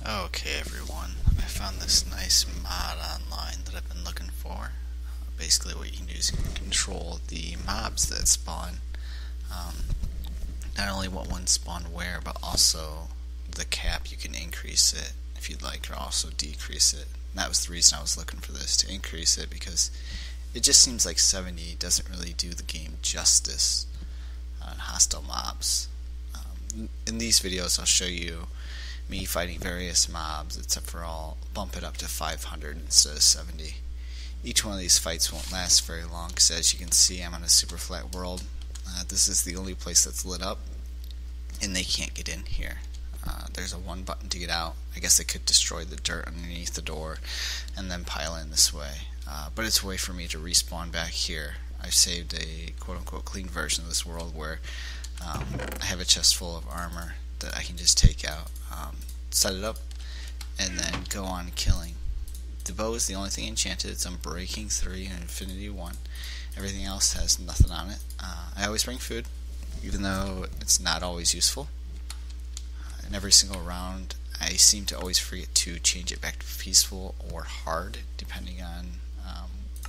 Okay everyone, I found this nice mod online that I've been looking for. Basically what you can do is you can control the mobs that spawn. Not only what ones spawn where, but also the cap. You can increase it if you'd like, or also decrease it. And that was the reason I was looking for this, to increase it, because it just seems like 70 doesn't really do the game justice on hostile mobs. In these videos I'll show you me fighting various mobs, except for I'll bump it up to 500 instead of 70. Each one of these fights won't last very long, because as you can see I'm on a super flat world. This is the only place that's lit up, and they can't get in here. There's a one button to get out. I guess they could destroy the dirt underneath the door and then pile in this way. But it's a way for me to respawn back here. I've saved a quote-unquote clean version of this world where I have a chest full of armor that I can just take out, set it up, and then go on killing. The bow is the only thing enchanted. It's Unbreaking 3 and Infinity 1. Everything else has nothing on it. I always bring food, even though it's not always useful. In every single round, I seem to always forget to change it back to peaceful or hard, depending on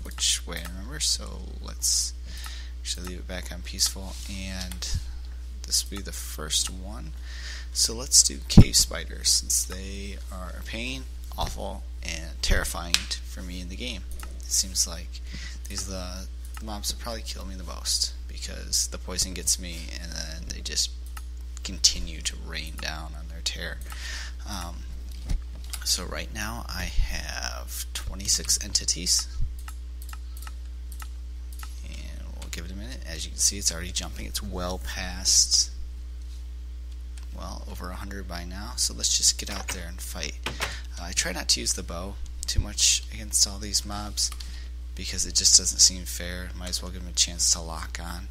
which way I remember. So let's actually leave it back on peaceful, and this will be the first one. So let's do cave spiders, since they are a pain, awful, and terrifying for me in the game. It seems like these are the mobs that probably kill me the most, because the poison gets me and then they just continue to rain down on their terror. So right now I have 26 entities, and we'll give it a minute. As you can see, it's already jumping. It's well past, well, over 100 by now, so let's just get out there and fight. I try not to use the bow too much against all these mobs, because it just doesn't seem fair. Might as well give them a chance to lock on.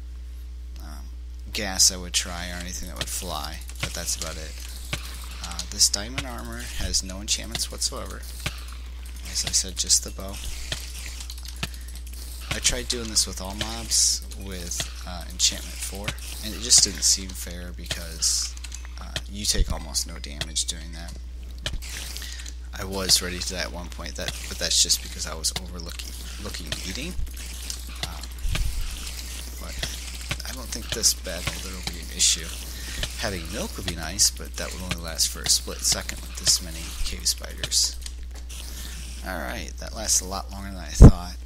Gas I would try, or anything that would fly, but that's about it. This diamond armor has no enchantments whatsoever. As I said, just the bow. I tried doing this with all mobs with enchantment 4, and it just didn't seem fair, because you take almost no damage doing that. I was ready to die at one point, but that's just because I was overlooking eating. But I don't think this battle will be an issue. Having milk would be nice, but that would only last for a split second with this many cave spiders. Alright, that lasts a lot longer than I thought.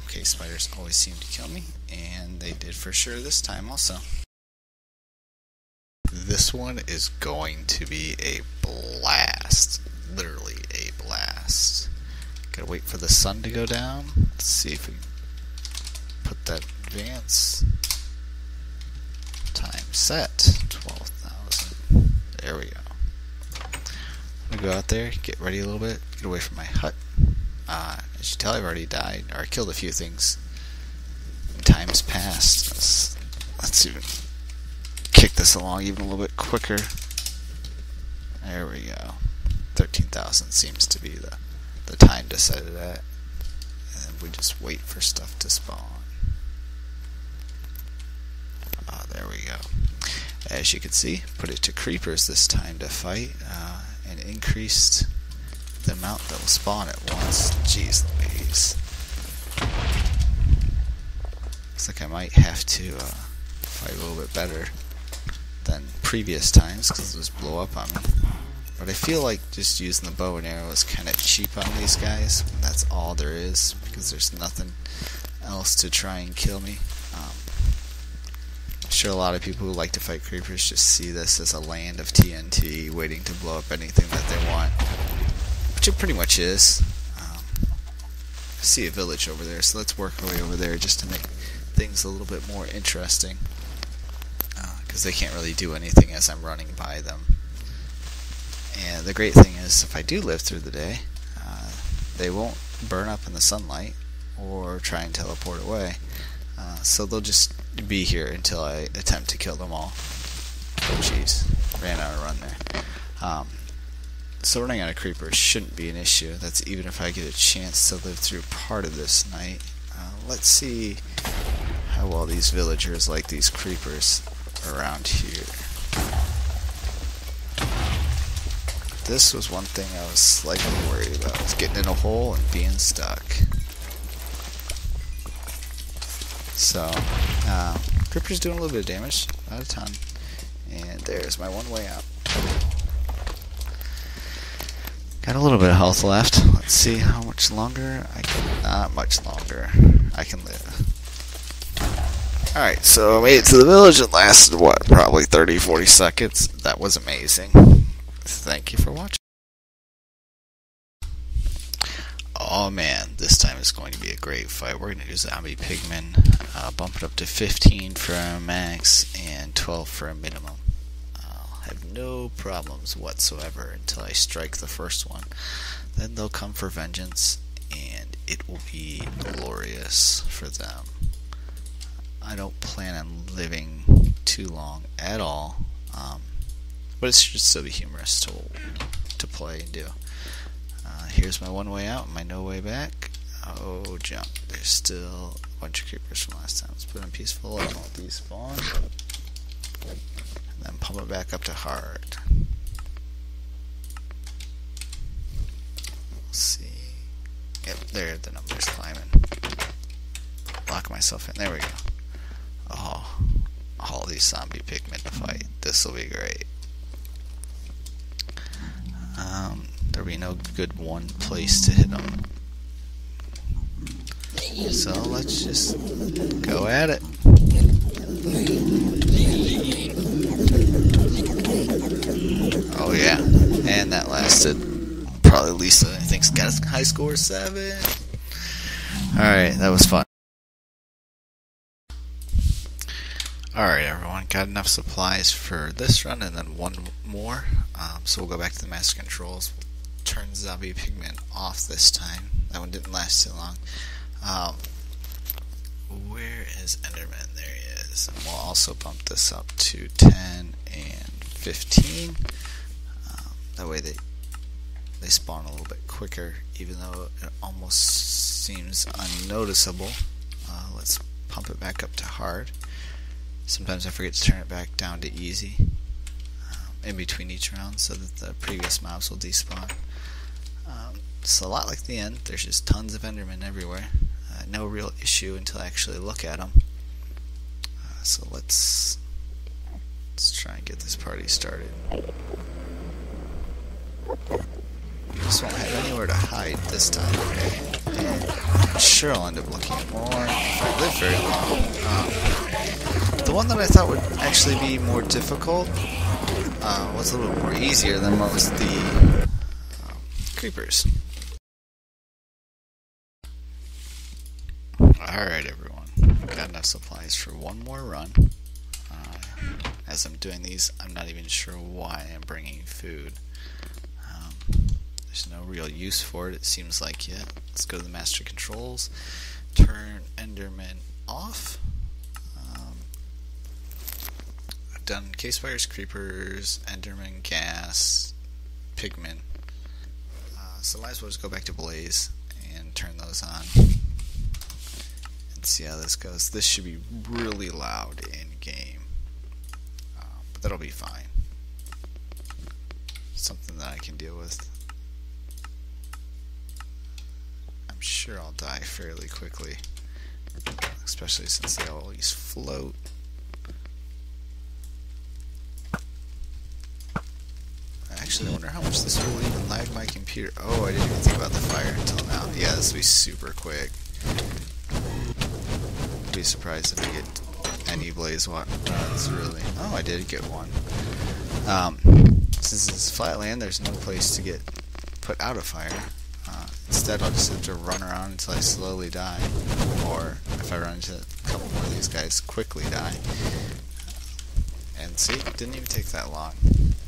Cave spiders always seem to kill me, and they did for sure this time also. This one is going to be a blast. Literally a blast. Gotta wait for the sun to go down. Let's see if we can put that advance. Time set. 12,000. There we go. I'm gonna go out there, get ready a little bit, get away from my hut. As you can tell, I've already died, or killed a few things. Time's passed. Let's even kick this along even a little bit quicker. There we go. 13,000 seems to be the time to set it at. And we just wait for stuff to spawn. There we go. As you can see, put it to creepers this time to fight, and increased the amount that will spawn at once. Jeez Louise. Looks like I might have to fight a little bit better than previous times, because those blow up on me. But I feel like just using the bow and arrow is kind of cheap on these guys. That's all there is, because there's nothing else to try and kill me. I'm sure a lot of people who like to fight creepers just see this as a land of TNT waiting to blow up anything that they want, which it pretty much is. I see a village over there, so let's work our way over there just to make things a little bit more interesting, because they can't really do anything as I'm running by them. And the great thing is, if I do live through the day, they won't burn up in the sunlight or try and teleport away. So they'll just be here until I attempt to kill them all. Oh jeez, ran out of run there. So running out of creepers shouldn't be an issue. That's even if I get a chance to live through part of this night. Let's see how well these villagers like these creepers around here. this was one thing I was slightly worried about, was getting in a hole and being stuck. So, Creeper's doing a little bit of damage, not a ton. And there's my one way out. Got a little bit of health left. Let's see how much longer I can. Not much longer. I can live. Alright, so I made it to the village. It lasted, what, probably 30-40 seconds. That was amazing. Thank you for watching. Oh man, this time is going to be a great fight. We're going to do Zombie Pigman. Bump it up to 15 for a max and 12 for a minimum. I'll have no problems whatsoever until I strike the first one. Then they'll come for vengeance, and it will be glorious for them. I don't plan on living too long at all, but it should still be humorous to play and do. Here's my one way out and my no way back. Oh, jump. There's still a bunch of creepers from last time. Let's put it on peaceful. I won't despawn. And then pump it back up to hard. Let's see. Yep, there the numbers climbing. Lock myself in. There we go. Oh, all these zombie pigmen to fight. This will be great. There'll be no good one place to hit them. So let's just go at it. Oh yeah, and that lasted probably Lisa. I think's got a high score 7. Alright, that was fun. Alright everyone, got enough supplies for this run and then one more. So we'll go back to the master controls. Turn Zombie Pigman off this time. That one didn't last too long. Where is Enderman? There he is. And we'll also bump this up to 10 and 15. That way they spawn a little bit quicker, even though it almost seems unnoticeable. Let's pump it back up to hard. Sometimes I forget to turn it back down to easy in between each round so that the previous mobs will despawn. It's a lot like the end. There's just tons of Endermen everywhere. No real issue until I actually look at them. So let's try and get this party started. Just won't have anywhere to hide this time. And I'm sure I'll end up looking at more if I live very long. The one that I thought would actually be more difficult was a little more easier than most the creepers. Alright everyone, got enough supplies for one more run. As I'm doing these, I'm not even sure why I'm bringing food. There's no real use for it, it seems like yet. Let's go to the master controls, turn Enderman off. I've done case fires, creepers, Enderman, Ghasts, Pigman. So might as well just go back to Blaze and turn those on. And see how this goes. This should be really loud in game. But that'll be fine. Something that I can deal with. I'm sure I'll die fairly quickly. Especially since they always float. Actually, I wonder how much this will even lag my computer. Oh, I didn't even think about the fire until now. Yeah, this will be super quick. I'd be surprised if I get any blaze runs, really. Oh, I did get one. Since it's flat land, there's no place to get put out of fire. Instead, I'll just have to run around until I slowly die. Or, if I run into a couple more of these guys, quickly die. And see, it didn't even take that long.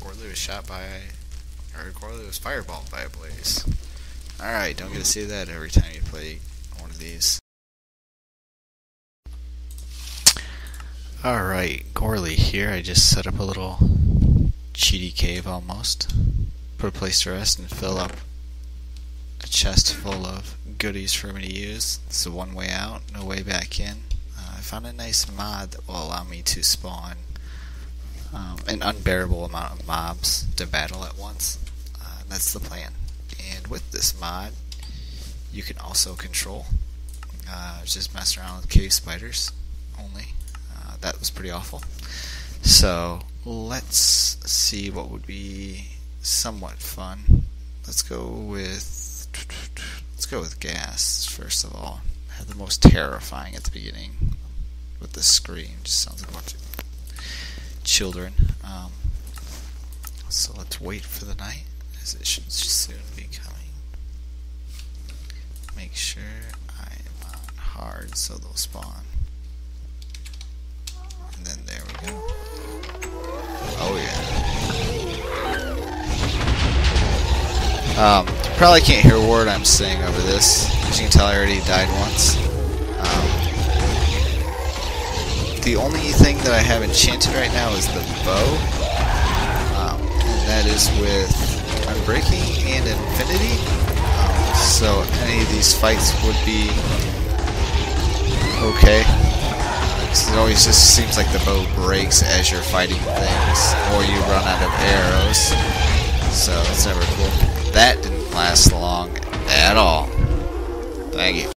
Gorley was shot by, or Gorley was fireballed by a blaze. Alright, don't get to see that every time you play one of these. Alright, Gorley here. I just set up a little cheaty cave almost. Put a place to rest and fill up a chest full of goodies for me to use. It's a one way out, no way back in. I found a nice mod that will allow me to spawn an unbearable amount of mobs to battle at once. that's the plan. And with this mod, you can also control. Just mess around with cave spiders only. That was pretty awful. So let's see what would be somewhat fun. Let's go with Ghasts first of all. Have the most terrifying at the beginning with the scream. Just sounds like a bunch of children. So let's wait for the night, as it should soon be coming. Make sure I am on hard so they'll spawn. And then there we go. Oh yeah. Probably can't hear a word I'm saying over this. As you can tell, I already died once. The only thing that I have enchanted right now is the bow. And that is with Unbreaking and Infinity. So any of these fights would be okay. Because it always just seems like the bow breaks as you're fighting things, or you run out of arrows. So it's never cool. That didn't last long at all. Thank you.